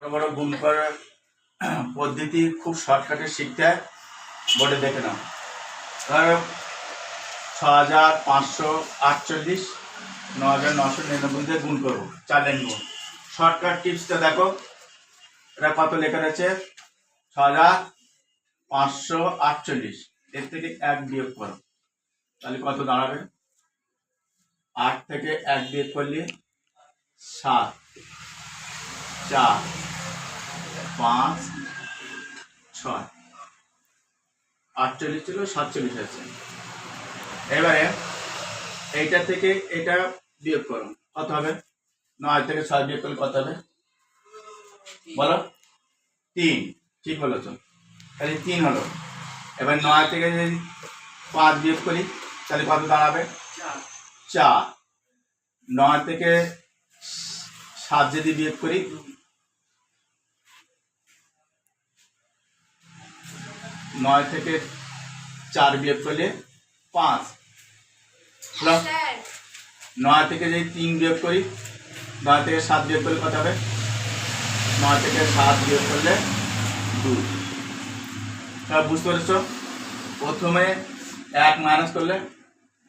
বড় গুণ করার পদ্ধতি খুব শর্টকাটে শিখতে হয়। বোর্ডে দেখে নাও। ধরো 6548 9999 দিয়ে গুণ করবো, 4 লাইন গুণ। শর্টকাট টিপসটা দেখো, এটা কত লেখা আছে? 6548, এর থেকে 1 বিয়োগ করো, তাহলে কত দাঁড়াবে? 8 থেকে 1 বিয়োগ করলে 7, 4, 5, 6, 48 ছিল 47 আছে। এবারে এইটা থেকে এটা বিয়োগ করো, কত হবে? 9 থেকে 6 বিয়োগ করলে কত হবে বলো? 3। ঠিক বলেছ, তাহলে 3 হলো। এবার 9 থেকে যদি 5 বিয়োগ করি তাহলে কত দাঁড়াবে? 4। 9 থেকে 7 যদি বিয়োগ করি, 9 থেকে 4 বিয়োগ করলে 5। 9 থেকে যদি 3 বিয়োগ করি, 9 থেকে 7 বিয়োগ করলে কত হবে? 9 থেকে 7 বিয়োগ করলে 2। সব বুঝতে পেরেছ? প্রথমে 1 মাইনাস করলে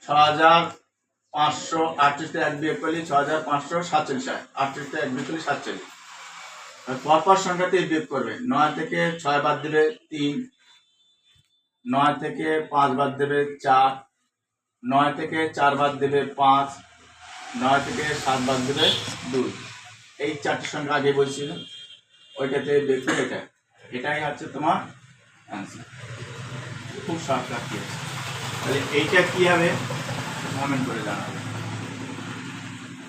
6538 থেকে 1 বিয়োগ করলে 6547 হয়। 38 থেকে 1 বিয়োগ করলে 47। পরপর সংখ্যাতে বিয়োগ করবে। 9 থেকে 6 বাদ দেবে 3, 9 থেকে 5 বাদ দেবে 4, 9 থেকে 4 বাদ দেবে 5, 9 থেকে 7 বাদ দেবে 2। এই 4টি সংখ্যা আগে বলছিল, ওইটাতে দেখবে। এটাই হচ্ছে তোমার অ্যান্সার। খুব শর্টকাট কি আছে, তাহলে এইটা কি হবে কমেন্ট করে জানাবে।